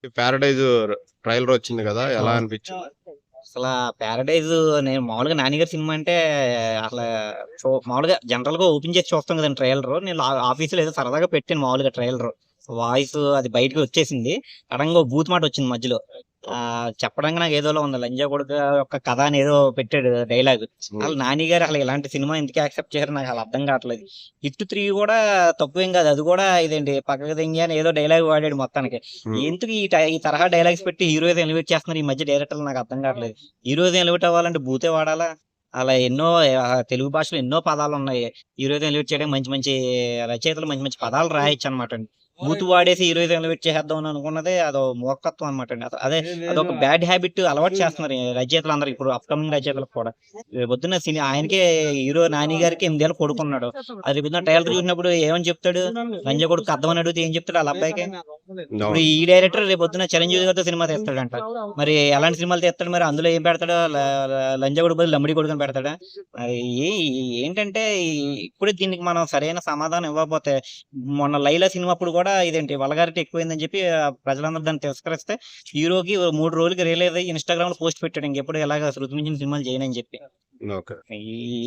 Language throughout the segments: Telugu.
'ప్యారడైజ్' ట్రైలర్ వచ్చింది కదా! ఎలా అవును. అనిపించింది? అసలా 'ప్యారడైజ్' నేను మామూలుగా 'నాని' గారి సినిమా అంటే అసలా మామూలుగా జనరల్‌గా ఓపెన్ చేసి చూస్తాం కదండీ ట్రైలరు. నేను ఆఫీస్‌లో ఏదో సరదాగా పెట్టాను మామూలుగా ట్రైలరు. వాయిసు అది బయటకి వచ్చేసింది. సడెన్‌గా ఒక బూతు మాట వచ్చింది మధ్యలో. చెప్పడానికి నాకు ఏదోలా ఉంది. 'లంజా కొడుకా' యొక్క కథ అని ఏదో పెట్టాడు డైలాగు. హ్మ్. అసలు 'నాని' గారు అసలు ఇలాంటి సినిమా ఎందుకు యాక్సెప్ట్ చేశారో నాకు అసలు అర్థం కావట్లేదు. 'హిట్ 3' కూడా తక్కువేం కాదు. అది కూడా ఇదేంటి 'పక్కకు దెంగి' అని ఏదో డైలాగ్ వాడాడు మొత్తానికి. హ్మ్. ఎందుకు ఈ తరహా డైలాగ్స్ పెట్టి హీరోయిజం ఎలివేట్ చేస్తున్నారు ఈ మధ్య డైరెక్టర్లు నాకు అర్థం కావట్లేదు. హీరోయిజం ఎలివేట్ అవ్వాలంటే బూతే వాడాలా? అలా ఎన్నో తెలుగు భాషలో ఎన్నో పదాలున్నాయి. హీరోయిజం ఎలివేట్ చేయడానికి మంచి మంచి రచయితలు మంచి మంచి పదాలు రాయొచ్చనమాటండి. బూతు వాడేసి హీరోయిజం ఎలివేట్ చేసేద్దాం అని అనుకున్నదే అదో మూర్ఖత్వం అనమాటండి. అదే అదొక బ్యాడ్ హ్యాబిట్ అలవాటు చేస్తున్నారు ఈ రచయితలందరూ ఇప్పుడు అప్‌కమింగ్ రచయితలకు కూడా. రేపొద్దున్న ఆయనకే హీరో 'నాని' గారికి 8 ఏళ్ల కొడుకున్నాడు. అది రేపొద్దున ట్రైలర్ చూసినప్పుడు ఏమని చెప్తాడు? లంజా కొడుకు అర్థమని అడిగితే ఏం చెప్తాడు ఆళ్ళ అబ్బాయికి? ఇప్పుడు అవును. ఈ డైరెక్టర్ రేపొద్దున 'చిరంజీవి' గారితో సినిమా తీస్తాడంట. మరి ఎలాంటి సినిమాలు తీస్తాడు మరి? అందులో ఏం పెడతాడు? లంజా కొడుకు బదులు లంబడి కొడుకు అని పెడతాడా? మరి ఏంటంటే ఇప్పుడే దీనికి మనం సరైన సమాధానం ఇవ్వకపోతే మొన్న 'లైలా' సినిమా అప్పుడు కూడా ఇదేంటి వల్గారిటీ ఎక్కువైందని చెప్పి ప్రజలందరూ దాన్ని తిరస్కరిస్తే హీరోకి 3 రోజులకి రిలీజ్ అయ్యి ఇన్‌స్టాగ్రామ్‌లో పోస్ట్ పెట్టాడు. ఇంకెప్పుడు ఇలాగ శృతి మించిన సినిమాలు చేయనని చెప్పి. ఓకే.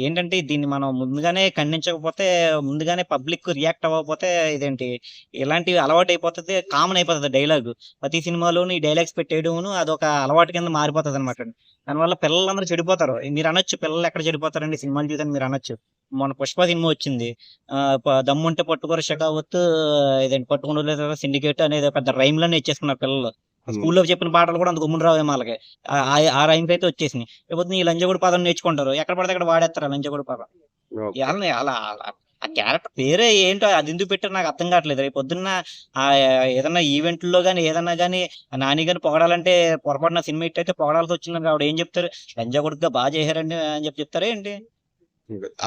ఏంటంటే దీన్ని మనం ముందుగానే ఖండించకపోతే, ముందుగానే పబ్లిక్ రియాక్ట్ అవ్వకపోతే ఇదేంటి ఇలాంటివి అలవాటయిపోతది. కామన్ అయిపోతది డైలాగు. ప్రతి సినిమాలోను ఈ డైలాగ్స్ పెట్టేయడమును అదొక అలవాటు కింద మారిపోతదనమాట. దానివల్ల పిల్లలందరూ చెడిపోతారు. మీరనొచ్చు పిల్లలెక్కడ చెడిపోతారండి సినిమాలు చూసని మీరనొచ్చు. మొన్న 'పుష్ప' సినిమా వచ్చింది. దమ్ముంటే పట్టుకోరా షెకావత్తు ఇదేంటి పట్టుకొని వదిలేసారా సిండికేట్ అనేది పెద్ద రైమ్‌లన్నీ ఎచ్చేసుకున్నారు పిల్లలు. హ్మ్. స్కూల్‌లో చెప్పిన పాటలు కూడా అంత గమ్మున రావేమో ఆళ్ళకి. ఆ రైమ్స్ అయితే వచ్చేసినియి. రేపొద్దున ఈ లంజగొడి పదం నేర్చుకుంటారు. ఎక్కడ పడితే అక్కడ వాడేస్తారు ఆ లంజగొడి పదం. ఓకే. ఆళ్ళని అలా అలా ఆ క్యారెక్టర్ పేరే ఏంటో అదెందుకు పెట్టారో నాకు అర్థం కావట్లేదు. రేపొద్దున్న ఆహ్, ఏదన్నా ఈవెంట్‌లో గాని, ఏదన్నా గాని 'నాని' గారిని పొగడాలంటే పొరపాటున సినిమా హిట్ అయితే పొగడాల్సొచ్చిందనుకో ఆవిడ ఏం చెప్తారు? లంజా కొడుకుగా చేశారండి అని చెప్పి చెప్తారా ఏంటి?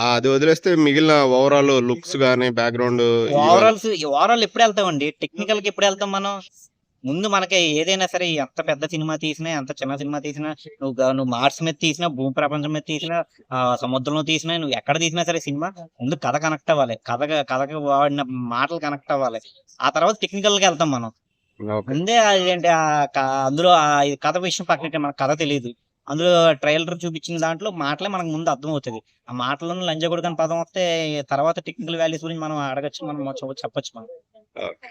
అది వదిలేస్తే మిగిలిన ఓవరాల్ లుక్స్ గాని, బ్యాక్‌గ్రౌండ్ ఇవన్ ఓవరాల్ ఎప్పుడెళ్తామండి? టెక్నికల్‌గా ఎప్పుడెళ్తాం మనం? ముందు మనకి ఏదైనా సరే ఎంత పెద్ద సినిమా తీసినా, ఎంత చిన్న సినిమా తీసినా, నువ్వు మార్స్ మీద తీసినా, భూమి ప్రపంచం మీద తీసినా, సముద్రంలో తీసినా, నువ్వు ఎక్కడ తీసినా సరే సినిమా ముందు కథ కనెక్ట్ అవ్వాలి. కథకి వాడిన మాటలు కనెక్ట్ అవ్వాలి. ఆ తర్వాత టెక్నికల్‌గా ఎళ్తాం మనం. ఓకే. ముందే అదేంటి అందులో ఈ కథ విషయం పక్కనెట్టే మనకు కథ తెలీదు. అందులో ట్రైలర్ చూపించిన దాంట్లో మాటలే మనకు ముందు అర్థమవుతది. ఆ మాటలోనే లంజా కొడుకు అని పదం వస్తే తర్వాత టెక్నికల్ వాల్యూస్ గురించి మనం అడగొచ్చు. మనం చెప్పొచ్చు మనం. ఓకే.